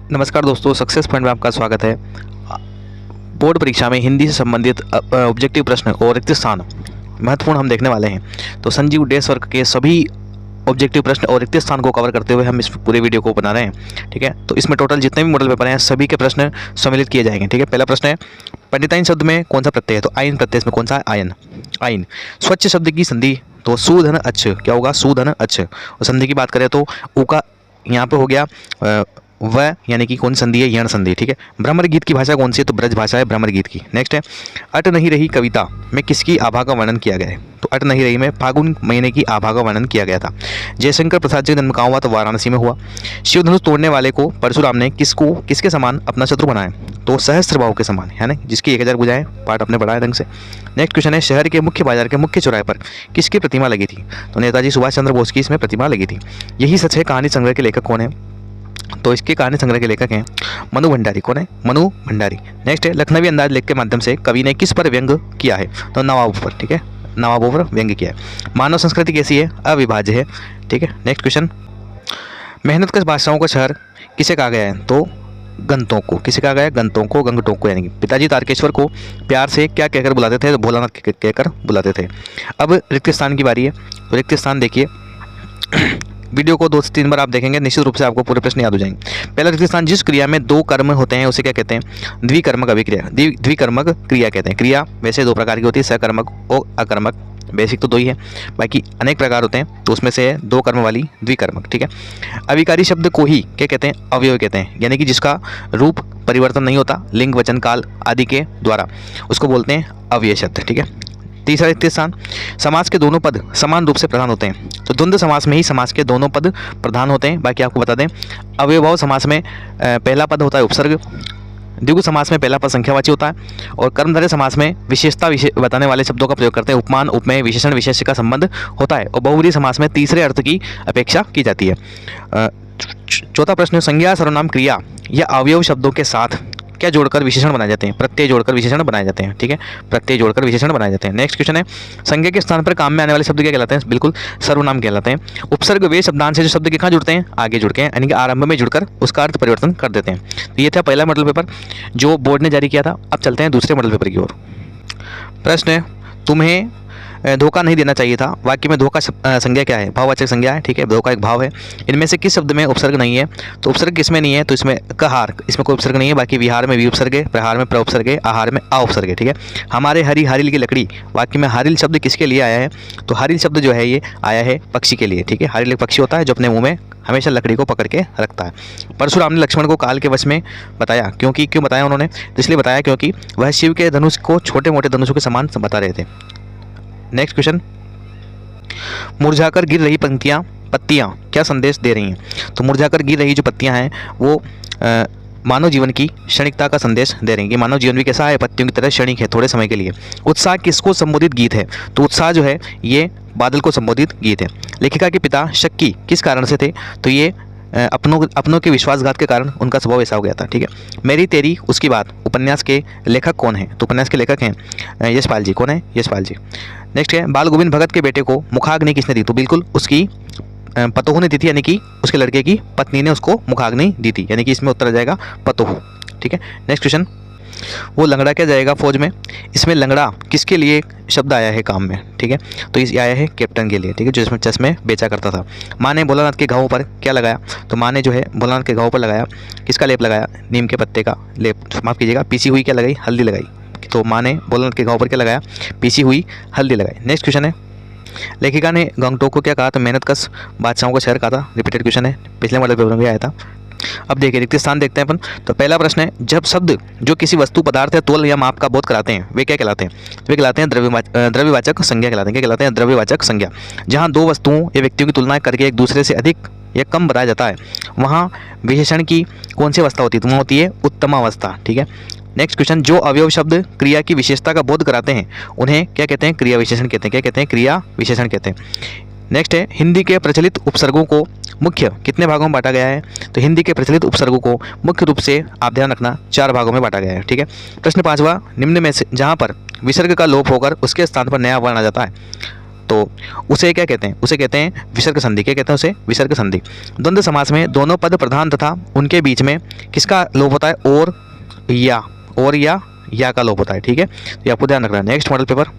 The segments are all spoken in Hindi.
नमस्कार दोस्तों, सक्सेस पॉइंट में आपका स्वागत है। बोर्ड परीक्षा में हिंदी से संबंधित ऑब्जेक्टिव प्रश्न और रिक्त स्थान महत्वपूर्ण हम देखने वाले हैं। तो संजीव डेस वर्क के सभी ऑब्जेक्टिव प्रश्न और रिक्त स्थान को कवर करते हुए हम इस पूरे वीडियो को बना रहे हैं। ठीक है, तो इसमें टोटल जितने भी मॉडल पेपर हैं सभी के प्रश्न सम्मिलित किए जाएंगे। ठीक है, पहला प्रश्न है, पंडिताइन शब्द में कौन सा प्रत्यय है? तो आइन प्रत्यय में कौन सा है? आयन। आइन। स्वच्छ शब्द की संधि, तो सुधन अच्छ, क्या होगा? सुधन अच्छ। और संधि की बात करें तो उ का यहाँ पे हो गया व, यानी कि कौन संधि है? यण संधि। ठीक है, भ्रमर गीत की भाषा कौन सी है? तो ब्रज भाषा है भ्रमर गीत की। नेक्स्ट है, अट नहीं रही कविता में किसकी आभा का वर्णन किया गया है? तो अट नहीं रही में फागुन महीने की आभा का वर्णन किया गया था। जयशंकर प्रसाद जी का जन्म कहाँ हुआ? तो वाराणसी में हुआ। शिव धनुष तोड़ने वाले को परशुराम ने किसके समान अपना शत्रु बनाया? तो सहस्त्रबाहु के समान, है ना, जिसकी 1000 भुजाएं। पाठ अपने पढ़ा है ढंग से। नेक्स्ट क्वेश्चन है, शहर के मुख्य बाजार के मुख्य चौराहे पर किसकी प्रतिमा लगी थी? तो नेताजी सुभाष चंद्र बोस की इसमें प्रतिमा लगी थी। यही सच है कहानी संग्रह के लेखक कौन है? तो इसके कहानी संग्रह के लेखक हैं मनु भंडारी। कौन है? मनु भंडारी। नेक्स्ट है, लखनवी अंदाज लेख के माध्यम से कवि ने किस पर व्यंग किया है? तो नवाबों पर। ठीक है, नवाबों पर व्यंग किया है। मानव संस्कृति कैसी है? अविभाज्य है। ठीक है, नेक्स्ट क्वेश्चन, मेहनतकश बादशाहों का शहर किसे कहा गया है? तो गंगटोक को। किसे कहा गया? गंगटोक को, गंगटोक को। यानी कि पिताजी तारकेश्वर को प्यार से क्या कहकर बुलाते थे? तो भोलानाथ कहकर बुलाते थे। अब रिक्त स्थान की बारी है। तो रिक्त स्थान देखिए, वीडियो को 2 से 3 बार आप देखेंगे, निश्चित रूप से आपको पूरे प्रश्न याद हो जाएंगे। पहला रिक्त स्थान, जिस क्रिया में 2 कर्म होते हैं उसे क्या कहते हैं? द्विकर्मक अभिक्रिया, द्विकर्मक क्रिया कहते हैं। क्रिया वैसे 2 प्रकार की होती है, सकर्मक और अकर्मक। बेसिक तो 2 ही है, बाकी अनेक प्रकार होते हैं, तो उसमें से 2 कर्म वाली द्विकर्मक। ठीक है, अविकारी शब्द को ही क्या कहते हैं? अवयव कहते हैं, यानी कि जिसका रूप परिवर्तन नहीं होता लिंग वचन काल आदि के द्वारा, उसको बोलते हैं अव्यय शब्द। ठीक है, तीसरा रिक्त स्थान, समास के दोनों पद समान रूप से प्रधान होते हैं। तो द्वंद्व समास में ही समास के दोनों पद प्रधान होते हैं। बाकी आपको बता दें, अव्ययभाव समास में पहला पद होता है उपसर्ग, द्विगु समास में पहला पद संख्यावाची होता है, और कर्मधारय समास में विशेषता बताने वाले शब्दों का प्रयोग करते हैं। उपमान, उपमेय, विशेषण, विशेष्य का संबंध होता है। और बहुव्रीहि समास में तीसरे अर्थ की अपेक्षा की जाती है। चौथा प्रश्न, संज्ञा, सर्वनाम, क्रिया या अवयव शब्दों के साथ क्या जोड़कर विशेषण बनाए जाते हैं? प्रत्यय जोड़कर विशेषण बनाए जाते हैं। ठीक है, प्रत्यय जोड़कर विशेषण बनाए जाते हैं। नेक्स्ट क्वेश्चन है, संज्ञा के स्थान पर काम में आने वाले शब्द क्या कहलाते हैं? बिल्कुल सर्वनाम कहलाते हैं। उपसर्ग वे शब्दांश से जो शब्द के कहाँ जुड़ते हैं? आगे जुड़ते हैं, यानी कि आरंभ में जुड़कर उसका अर्थ परिवर्तन कर देते हैं। तो ये था पहला मॉडल पेपर जो बोर्ड ने जारी किया था। अब चलते हैं दूसरे मॉडल पेपर की ओर। प्रश्न है, तुम्हें धोखा नहीं देना चाहिए था, वाक्य में धोखा संज्ञा क्या है? भाववाचक संज्ञा है। ठीक है, धोखा एक भाव है। इनमें से किस शब्द में उपसर्ग नहीं है? तो उपसर्ग किसमें नहीं है? तो इसमें कहार, इसमें कोई उपसर्ग नहीं है। बाकी विहार में वि उपसर्ग है, प्रहार में प्र उपसर्ग है, आहार में आ उपसर्ग है। ठीक है, हमारे हरी हारिल की लकड़ी, वाक्य में हारिल शब्द किसके लिए आया है? तो हारिल शब्द जो है ये आया है पक्षी के लिए। ठीक है, हारिल एक पक्षी होता है जो अपने मुंह में हमेशा लकड़ी को पकड़ के रखता है। परशुराम ने लक्ष्मण को काल के वश में बताया, क्यों बताया उन्होंने? इसलिए बताया क्योंकि वह शिव के धनुष को छोटे मोटे धनुषों के समान बता रहे थे। नेक्स्ट क्वेश्चन, मुरझाकर गिर रही पत्तियां क्या संदेश दे रही हैं? तो मुरझाकर गिर रही जो पत्तियां हैं वो मानव जीवन की क्षणिकता का संदेश दे रही हैं कि मानव जीवन भी कैसा है? पत्तियों की तरह क्षणिक है, थोड़े समय के लिए। उत्साह किसको संबोधित गीत है? तो उत्साह जो है ये बादल को संबोधित गीत है। लेखिका के पिता शक्की किस कारण से थे? तो ये अपनों के विश्वासघात के कारण उनका स्वभाव ऐसा हो गया था। ठीक है, मेरी तेरी उसकी बात उपन्यास के लेखक कौन है? तो उपन्यास के लेखक हैं यशपाल जी। कौन है? यशपाल जी। नेक्स्ट है, बाल गोविंद भगत के बेटे को मुखाग्नि किसने दी? तो बिल्कुल उसकी पतोहू ने दी थी, यानी कि उसके लड़के की पत्नी ने उसको मुखाग्नि दी थी, यानी कि इसमें उत्तर आ जाएगा पतोहू। ठीक है, नेक्स्ट क्वेश्चन, वो लंगड़ा क्या जाएगा फौज में? इसमें लंगड़ा किसके लिए शब्द आया है काम में? ठीक है, तो इस आया है कैप्टन के लिए। ठीक है, जो इसमें चश्मे बेचा करता था। माँ ने भोलानाथ के घावों पर क्या लगाया? तो माँ ने जो है भोलानाथ के घावों पर लगाया किसका लेप लगाया? नीम के पत्ते का लेप, माफ़ कीजिएगा, पीसी हुई क्या लगाई? हल्दी लगाई। तो माँ ने भोलानाथ के घावों पर क्या लगाया? पीसी हुई हल्दी लगाई। नेक्स्ट क्वेश्चन है, लेखिका ने गंगटोक को क्या कहा? तो मेहनतकश बादशाहों का शहर कहा था। रिपीटेड क्वेश्चन है, पिछले मॉडल पेपर में भी आया था। अब देखिए रिक्त स्थान देखते हैं अपन। तो पहला प्रश्न है, जब शब्द जो किसी वस्तु, पदार्थ या तोल या माप का बोध कराते हैं वे क्या कहलाते हैं? वे कहलाते हैं द्रव्यवाचक संज्ञा कहलाते हैं। क्या कहलाते हैं? द्रव्यवाचक संज्ञा। जहाँ 2 वस्तुओं या व्यक्तियों की तुलना करके एक दूसरे से अधिक या कम बताया जाता है वहाँ विशेषण की कौन सी अवस्था होती है? तो वहाँ होती है उत्तमावस्था। ठीक है, नेक्स्ट क्वेश्चन, जो अवयव शब्द क्रिया की विशेषता का बोध कराते हैं उन्हें क्या कहते हैं? क्रिया विशेषण कहते हैं। क्या कहते हैं? क्रिया विशेषण कहते हैं। नेक्स्ट है, हिंदी के प्रचलित उपसर्गों को मुख्य कितने भागों में बांटा गया है? तो हिंदी के प्रचलित उपसर्गों को मुख्य रूप से आप ध्यान रखना 4 भागों में बांटा गया है। ठीक है, प्रश्न 5वां, निम्न में से जहाँ पर विसर्ग का लोप होकर उसके स्थान पर नया वर्ण आ जाता है तो उसे क्या कहते हैं? उसे कहते हैं विसर्ग संधि। क्या कहते हैं उसे? विसर्ग संधि। द्वंद्व समास में दोनों पद प्रधान तथा उनके बीच में किसका लोप होता है? और या का लोप होता है। ठीक है, तो ये आपको ध्यान रखना है। नेक्स्ट मॉडल पेपर,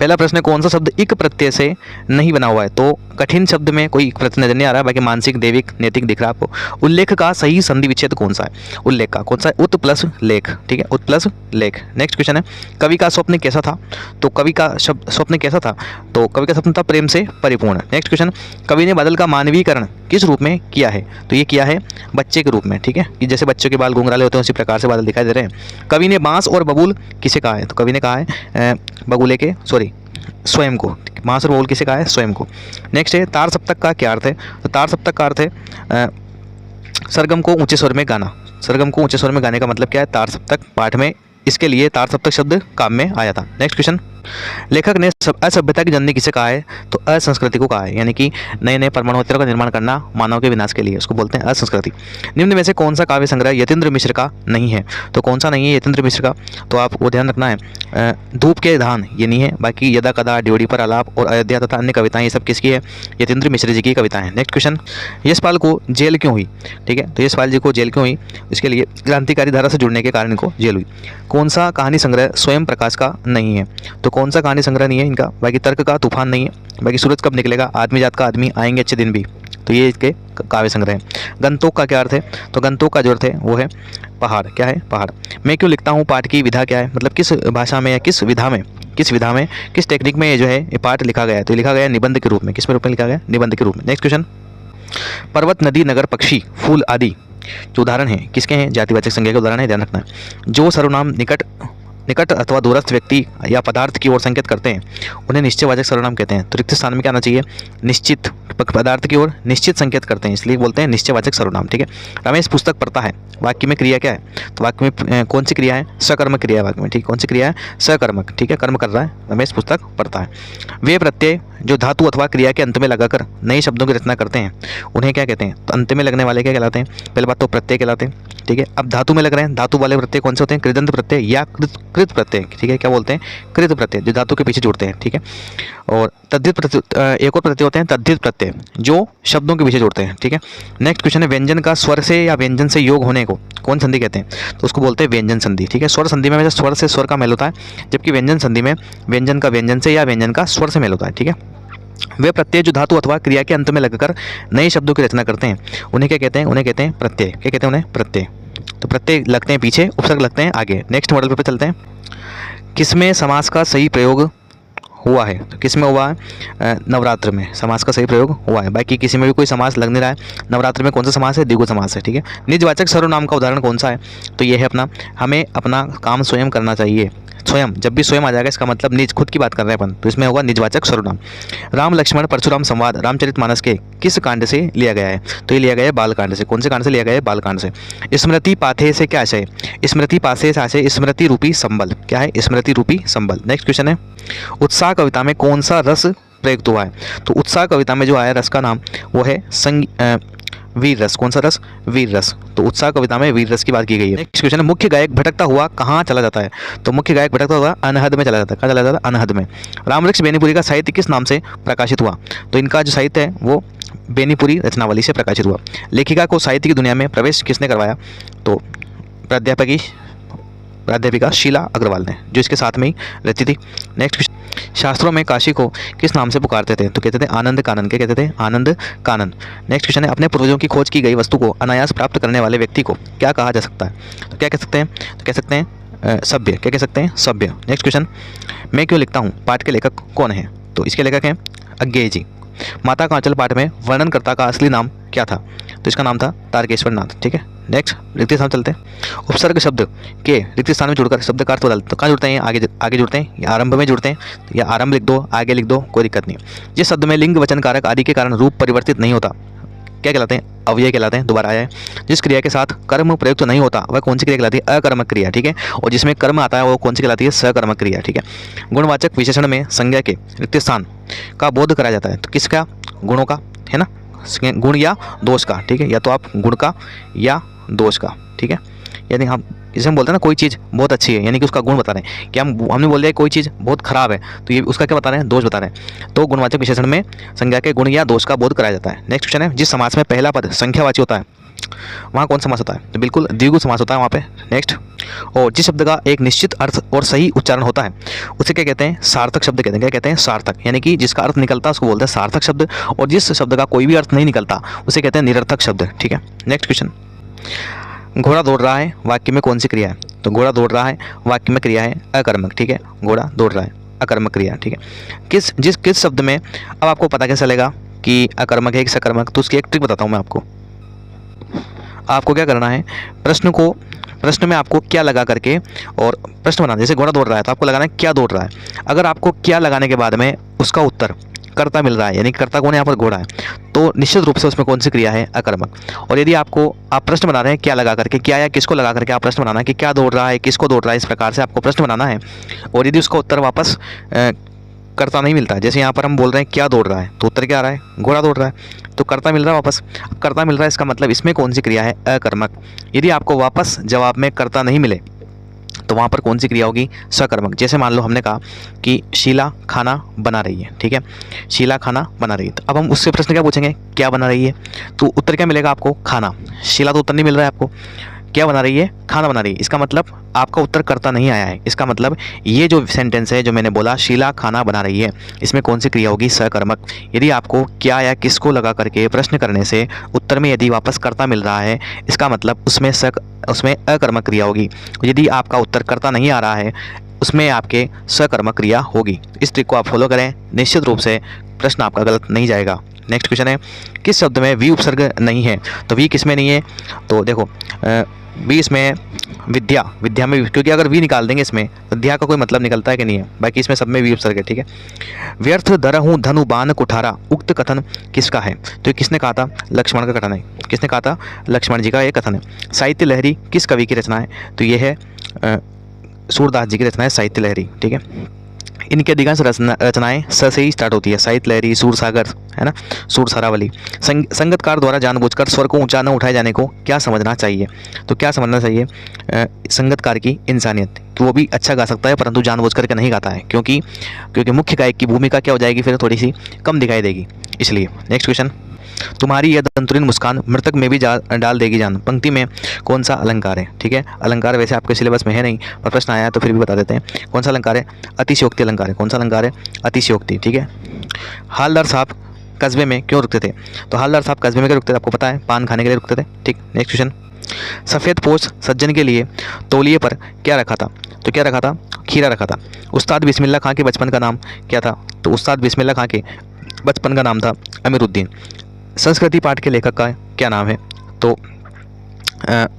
पहला प्रश्न, कौन सा शब्द इक प्रत्यय से नहीं बना हुआ है? तो कठिन शब्द में कोई इक प्रत्यय नजर नहीं आ रहा है, बाकी मानसिक, दैविक, नैतिक दिख रहा है आपको। उल्लेख का सही संधि विच्छेद कौन सा है? उल्लेख का कौन सा है? उत प्लस लेख। ठीक है, उत प्लस लेख। नेक्स्ट क्वेश्चन है, कवि का स्वप्न कैसा था? तो कवि का स्वप्न कैसा था? तो कवि का स्वप्न था प्रेम से परिपूर्ण। नेक्स्ट क्वेश्चन, कवि ने बादल का मानवीकरण किस रूप में किया है? तो ये किया है बच्चे के रूप में। ठीक है, कि जैसे बच्चों के बाल घुंघराले होते हैं उसी प्रकार से बादल दिखाई दे रहे हैं। कवि ने बांस और बबूल किसे कहा है? तो कवि ने कहा है बगुले के स्वयं को। बांस और बबूल किसे कहा है? स्वयं को। नेक्स्ट है, तार सप्तक का क्या अर्थ है? तो तार सप्तक का अर्थ है सरगम को ऊंचे स्वर में गाना। सरगम को ऊंचे स्वर में गाने का मतलब क्या है? तार सप्तक पाठ में इसके लिए तार सप्तक शब्द काम में आया था। नेक्स्ट क्वेश्चन, लेखक ने असभ्यता की जननी किसे कहा है? तो असंस्कृति को कहा है, यानी कि नए नए परमाणु हथियारों का निर्माण करना मानव के विनाश के लिए, उसको बोलते हैं असंस्कृति। निम्न में से कौन सा काव्य संग्रह यतीन्द्र मिश्र का नहीं है? तो कौन सा नहीं है यतीन्द्र मिश्र का? तो आपको ध्यान रखना है, धूप के धान ये नहीं है, बाकी यदा कदा, ड्योढ़ी पर आलाप और अयोध्या तथा अन्य कविताएं, ये सब किसकी है? यतीन्द्र मिश्र जी की कविताएं हैं। नेक्स्ट क्वेश्चन, यशपाल को जेल क्यों हुई? ठीक है, तो यशपाल जी को जेल क्यों हुई? इसके लिए क्रांतिकारी धारा से जुड़ने के कारण इनको जेल हुई। कौन सा कहानी संग्रह स्वयं प्रकाश का नहीं है? तो कौन सा कहानी संग्रह नहीं है इनका? बाकी तर्क का तूफान नहीं है, बाकी सूरज कब निकलेगा, आदमी जात का आदमी, आएंगे अच्छे दिन भी, तो ये इसके काव्य संग्रह है। गंतोक का क्या अर्थ है? तो गंतोक का जो अर्थ है वो है पहाड़। क्या है? पहाड़। मैं क्यों लिखता हूँ पाठ की विधा क्या है? मतलब किस भाषा में या किस विधा में, किस टेक्निक में ये जो है ये पाठ लिखा गया है? तो लिखा गया है निबंध के रूप में। किस में रूप में लिखा गया? निबंध के रूप में। नेक्स्ट क्वेश्चन, पर्वत, नदी, नगर, पक्षी, फूल आदि जो उदाहरण हैं किसके हैं? जातिवाचक संज्ञा के उदाहरण है, ध्यान रखना है। जो सर्वनाम निकट अथवा दूरस्थ व्यक्ति या पदार्थ की ओर संकेत करते हैं उन्हें निश्चयवाचक सर्वनाम कहते हैं। तो रिक्त स्थान में क्या आना चाहिए? निश्चित। पदार्थ की ओर निश्चित संकेत करते हैं इसलिए बोलते हैं निश्चयवाचक सर्वनाम। ठीक है, रमेश पुस्तक पढ़ता है, वाक्य में क्रिया क्या है? तो वाक्य में कौन सी क्रिया है? सकर्मक क्रिया है वाक्य में। ठीक, कौन सी क्रिया है? सकर्मक। ठीक है, कर्म कर रहा है, रमेश पुस्तक पढ़ता है। वे प्रत्यय जो धातु अथवा क्रिया के अंत में लगाकर नए शब्दों की रचना करते हैं उन्हें क्या कहते हैं? तो अंत में लगने वाले क्या कहलाते हैं? पहले बात तो प्रत्यय कहलाते हैं। ठीक है, अब धातु में लग रहे हैं, धातु वाले प्रत्यय कौन से होते हैं? कृदंत प्रत्यय या कृत प्रत्यय। ठीक है, क्या बोलते हैं? कृत प्रत्यय, जो धातु के पीछे जुड़ते हैं। ठीक है, और तद्धित प्रत्यय, एक और प्रत्यय होते हैं तद्धित प्रत्यय जो शब्दों के पीछे जुड़ते हैं। ठीक है, नेक्स्ट क्वेश्चन है, व्यंजन का स्वर से या व्यंजन से योग होने को कौन संधि कहते हैं? तो उसको बोलते हैं व्यंजन संधि। ठीक है, स्वर संधि में हमेशा स्वर से स्वर का मेल होता है, जबकि व्यंजन संधि में व्यंजन का व्यंजन से या व्यंजन का स्वर से मेल होता है। ठीक है, वे प्रत्यय जो धातु अथवा क्रिया के अंत में लगकर नए शब्दों की रचना करते हैं उन्हें क्या कहते हैं? उन्हें कहते हैं प्रत्यय। क्या कहते हैं उन्हें? प्रत्यय। तो प्रत्यय लगते हैं पीछे, उपसर्ग लगते हैं आगे। नेक्स्ट मॉडल पे चलते हैं, किसमें समास का सही प्रयोग हुआ है? तो किसमें हुआ है? नवरात्र में समास का सही प्रयोग हुआ है, बाकी किसी में भी कोई समास लग नहीं रहा है। नवरात्र में कौन सा समास है? द्विगु समास है। ठीक है, निजवाचक सर्वनाम का उदाहरण कौन सा है? तो ये है अपना, हमें अपना काम स्वयं करना चाहिए। स्वयं, जब भी स्वयं आ जाएगा इसका मतलब निज, खुद की बात कर रहे हैं अपन, तो इसमें होगा निजवाचक सर्वनाम। राम लक्ष्मण परशुराम संवाद रामचरितमानस के किस कांड से लिया गया है? तो ये लिया गया है बालकांड से। कौन से कांड से लिया गया है? बालकांड से। स्मृति पाथे से क्या आशय? स्मृति पाथे से आशय स्मृति रूपी संबल। क्या है? स्मृति रूपी संबल। नेक्स्ट क्वेश्चन है, उत्साह कविता में कौन सा रस प्रयुक्त हुआ है? तो उत्साह कविता में जो आया रस का नाम वो है वीर रस। कौन सा रस? वीर रस। तो उत्साह कविता में वीर रस की बात की गई है। नेक्स्ट क्वेश्चन है, मुख्य गायक भटकता हुआ कहाँ चला जाता है? तो मुख्य गायक भटकता हुआ अनहद में चला जाता है। कहाँ चला जाता है? अनहद में। रामवृक्ष बेनीपुरी का साहित्य किस नाम से प्रकाशित हुआ? तो इनका जो साहित्य है वो बेनीपुरी रचनावली से प्रकाशित हुआ। लेखिका को साहित्य की दुनिया में प्रवेश किसने करवाया? तो प्राध्यापिका शीला अग्रवाल ने, जो इसके साथ में ही रहती थी। नेक्स्ट, शास्त्रों में काशी को किस नाम से पुकारते थे? तो कहते थे आनंद कानन। क्या कहते थे? आनंद कानन। नेक्स्ट क्वेश्चन है, अपने पूर्वजों की खोज की गई वस्तु को अनायास प्राप्त करने वाले व्यक्ति को क्या कहा जा सकता है? तो क्या कह सकते हैं? तो कह सकते हैं सभ्य। क्या कह सकते हैं? सभ्य। नेक्स्ट क्वेश्चन, मैं क्यों लिखता हूँ पाठ के लेखक कौन है? तो इसके लेखक हैं अज्ञेय जी। माता का आंचल पाठ में वर्णनकर्ता का असली नाम क्या था? तो इसका नाम था तारकेश्वर नाथ। ठीक है, नेक्स्ट रिक्त स्थान चलते हैं। उपसर्ग शब्द के रिक्त स्थान में जुड़कर शब्द का अर्थ बदलते हैं। तो कहाँ जुड़ते हैं? आगे जुड़ते हैं या आरंभ में जुड़ते हैं, या आरंभ लिख दो, आगे लिख दो, कोई दिक्कत नहीं। जिस शब्द में लिंग वचन कारक आदि के कारण रूप परिवर्तित नहीं होता क्या कहलाते हैं? अव्यय कहलाते हैं। दोबारा आया है, जिस क्रिया के साथ कर्म प्रयुक्त नहीं होता वह कौन सी क्रिया कहलाती है? अकर्मक क्रिया। ठीक है, और जिसमें कर्म आता है वो कौन सी कहलाती है? सकर्मक क्रिया। ठीक है, गुणवाचक विशेषण में संज्ञा के रिक्त स्थान का बोध कराया जाता है। तो किसका? गुणों का, है ना, गुण या दोष का। ठीक है, या तो आप गुण का या दोष का। ठीक है, यानी हम जैसे हम बोलते हैं ना कोई चीज़ बहुत अच्छी है, यानी कि उसका गुण बता रहे हैं। कि हमने बोल दिया कोई चीज़ बहुत खराब है, तो ये उसका क्या बता रहे हैं, दोष बता रहे हैं। तो गुणवाचक विशेषण में संज्ञा के गुण या दोष का बोध कराया जाता है। नेक्स्ट क्वेश्चन है, जिस समास में पहला पद संख्यावाची होता है वहाँ कौन समास होता है? तो बिल्कुल द्विगु समास होता है वहाँ पे। नेक्स्ट, और जिस शब्द का एक निश्चित अर्थ और सही उच्चारण होता है उसे क्या कहते हैं? सार्थक शब्द कहते हैं। क्या कहते हैं? सार्थक। यानी कि जिसका अर्थ निकलता है उसको बोलते हैं सार्थक शब्द, और जिस शब्द का कोई भी अर्थ नहीं निकलता उसे कहते हैं निरर्थक शब्द। ठीक है। नेक्स्ट क्वेश्चन, घोड़ा दौड़ रहा है वाक्य में कौन सी क्रिया है? तो घोड़ा दौड़ रहा है वाक्य में क्रिया है अकर्मक। ठीक है, घोड़ा दौड़ रहा है अकर्मक क्रिया। ठीक है, किस शब्द में, अब आपको पता कैसे चलेगा कि अकर्मक है कि सकर्मक? तो उसकी एक ट्रिक बताता हूँ मैं आपको। आपको क्या करना है, प्रश्न में आपको क्या लगा करके और प्रश्न बनाना। जैसे घोड़ा दौड़ रहा है तो आपको लगाना है क्या दौड़ रहा है। अगर आपको क्या लगाने के बाद में उसका उत्तर कर्ता मिल रहा है, यानी कर्ता कौन है यहाँ पर? घोड़ा है, तो निश्चित रूप से उसमें कौन सी क्रिया है? अकर्मक। और यदि आप प्रश्न बना रहे हैं क्या लगा करके, क्या या किसको लगा करके आप प्रश्न बनाना है कि क्या दौड़ रहा है, किसको दौड़ रहा है, इस प्रकार से आपको प्रश्न बनाना है। और यदि उसका उत्तर वापस कर्ता नहीं मिलता है, जैसे यहाँ पर हम बोल रहे हैं क्या दौड़ रहा है, तो उत्तर क्या आ रहा है? घोड़ा दौड़ रहा है, तो कर्ता मिल रहा है वापस। अब कर्ता मिल रहा है, इसका मतलब इसमें कौन सी क्रिया है? अकर्मक। यदि आपको वापस जवाब में कर्ता नहीं मिले तो वहाँ पर कौन सी क्रिया होगी? सकर्मक। जैसे मान लो हमने कहा कि शीला खाना बना रही है। ठीक है, शीला खाना बना रही है, तो अब हम उससे प्रश्न क्या पूछेंगे? क्या बना रही है? तो उत्तर क्या मिलेगा आपको? खाना। शीला तो उत्तर नहीं मिल रहा है आपको, क्या बना रही है? खाना बना रही है। इसका मतलब आपका उत्तर कर्ता नहीं आया है। इसका मतलब ये जो सेंटेंस है जो मैंने बोला शीला खाना बना रही है, इसमें कौन सी क्रिया होगी? सकर्मक। यदि आपको क्या या किसको लगा करके प्रश्न करने से उत्तर में यदि वापस कर्ता मिल रहा है, इसका मतलब उसमें अकर्मक क्रिया होगी। यदि आपका उत्तर कर्ता नहीं आ रहा है उसमें आपके सकर्मक क्रिया होगी। इस ट्रिक को आप फॉलो करें, निश्चित रूप से प्रश्न आपका गलत नहीं जाएगा। नेक्स्ट क्वेश्चन है, किस शब्द में वी उपसर्ग नहीं है? तो वी किस में नहीं है? तो देखो वी इसमें विद्या में, क्योंकि अगर वी निकाल देंगे इसमें तो विद्या का कोई मतलब निकलता है कि नहीं है? बाकी इसमें सब में वी उपसर्ग है। ठीक है, व्यर्थ दरहूँ धनु बाण कुठारा, उक्त कथन किसका है? तो ये किसने कहा था? लक्ष्मण का कथन है। किसने कहा था? लक्ष्मण जी का ये कथन है। साहित्य लहरी किस कवि की रचना है? तो ये है सूरदास जी की रचना है साहित्य लहरी। ठीक है, इनके अधिकांश रचनाएं स से ही स्टार्ट होती है। साहित्य लहरी, सूरसागर है ना, सूर सारावली। संगतकार द्वारा जानबूझकर स्वर को ऊंचा न उठाए जाने को क्या समझना चाहिए? तो क्या समझना चाहिए? संगतकार की इंसानियत, कि वो भी अच्छा गा सकता है परंतु जानबूझ करके नहीं गाता है, क्योंकि मुख्य गायक की भूमिका क्या हो जाएगी फिर? थोड़ी सी कम दिखाई देगी, इसलिए। नेक्स्ट क्वेश्चन, तुम्हारी यह दंतुरीन मुस्कान मृतक में भी डाल देगी जान, पंक्ति में कौन सा अलंकार है? ठीक है, अलंकार वैसे आपके सिलेबस में है नहीं, पर प्रश्न आया है तो फिर भी बता देते हैं। कौन सा अलंकार है? अतिशयोक्ति अलंकार है। कौन सा अलंकार है? अतिशयोक्ति। ठीक है, हालदार साहब कस्बे में क्यों रुकते थे? तो हालदार साहब कस्बे में क्यों रुकते थे? आपको पता है, पान खाने के लिए रुकते थे। ठीक, नेक्स्ट क्वेश्चन, सफ़ेद पोश सज्जन के लिए तौलिए पर क्या रखा था? तो क्या रखा था? खीरा रखा था। उस्ताद बिस्मिल्लाह खां के बचपन का नाम क्या था? तो उस्ताद बिस्मिल्लाह खां के बचपन का नाम था अमीरुद्दीन। संस्कृति पाठ के लेखक का क्या नाम है? तो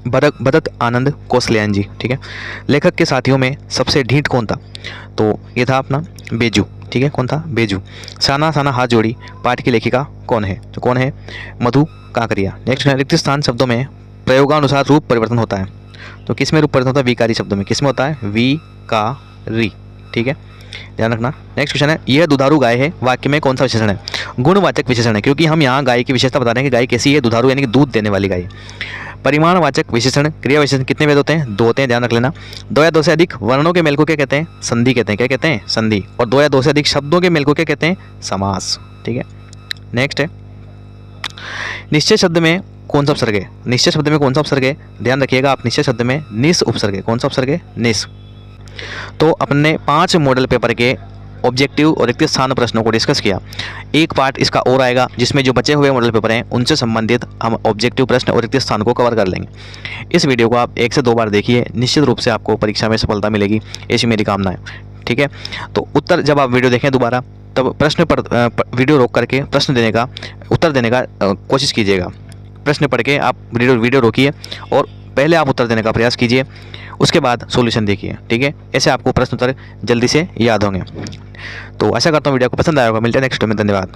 भरत आनंद कौशल्यान जी। ठीक है, लेखक के साथियों में सबसे ढीठ कौन था? तो ये था अपना बेजू। ठीक है, कौन था? बेजू। साना साना हाथ जोड़ी पाठ की लेखिका कौन है? तो कौन है? मधु काकरिया। नेक्स्ट, रिक्त स्थान शब्दों में प्रयोगानुसार रूप परिवर्तन होता है। तो किस में रूप परिवर्तन होता है? विकारी शब्दों में। किस में होता है? विकारी। ठीक है, ध्यान रखना। नेक्स्ट क्वेश्चन है, यह दुधारू गाय है वाक्य में कौन सा विशेषण है? गुणवाचक विशेषण है, क्योंकि हम यहाँ गाय की विशेषता बता रहे हैं कि गाय कैसी है? दुधारू, यानी कि दूध देने वाली गाय। परिमाणवाचक विशेषण, क्रिया विशेषण कितने वेद होते हैं? 2 होते हैं, ध्यान रख लेना। 2 या 2 से अधिक वर्णों के मेल को क्या कहते हैं? संधि कहते हैं। क्या कहते हैं? संधि। और 2 या 2 से अधिक शब्दों के मेल को क्या कहते हैं? समास। ठीक है, नेक्स्ट है, निश्चय शब्द में कौन सा उपसर्ग है? निश्चय शब्द में कौन सा उपसर्ग है? ध्यान रखिएगा आप, निश्चय शब्द में निस उपसर्ग है। कौन सा उपसर्ग है? निस। तो अपने 5 मॉडल पेपर के ऑब्जेक्टिव और रिक्त स्थान प्रश्नों को डिस्कस किया। एक पार्ट इसका और आएगा जिसमें जो बचे हुए मॉडल पेपर हैं उनसे संबंधित हम ऑब्जेक्टिव प्रश्न और रिक्त स्थान को कवर कर लेंगे। इस वीडियो को आप 1 से 2 बार देखिए, निश्चित रूप से आपको परीक्षा में सफलता मिलेगी, ऐसी मेरी कामना है। ठीक है, तो उत्तर जब आप वीडियो देखें दोबारा, तब प्रश्न पर वीडियो रोक करके प्रश्न देने का, उत्तर देने का कोशिश कीजिएगा। प्रश्न पढ़ के आप वीडियो रोकिए और पहले आप उत्तर देने का प्रयास कीजिए, उसके बाद सॉल्यूशन देखिए। ठीक है, ऐसे आपको प्रश्न उत्तर जल्दी से याद होंगे। तो आशा करता हूँ वीडियो को पसंद आया होगा। मिलते हैं नेक्स्ट में, धन्यवाद।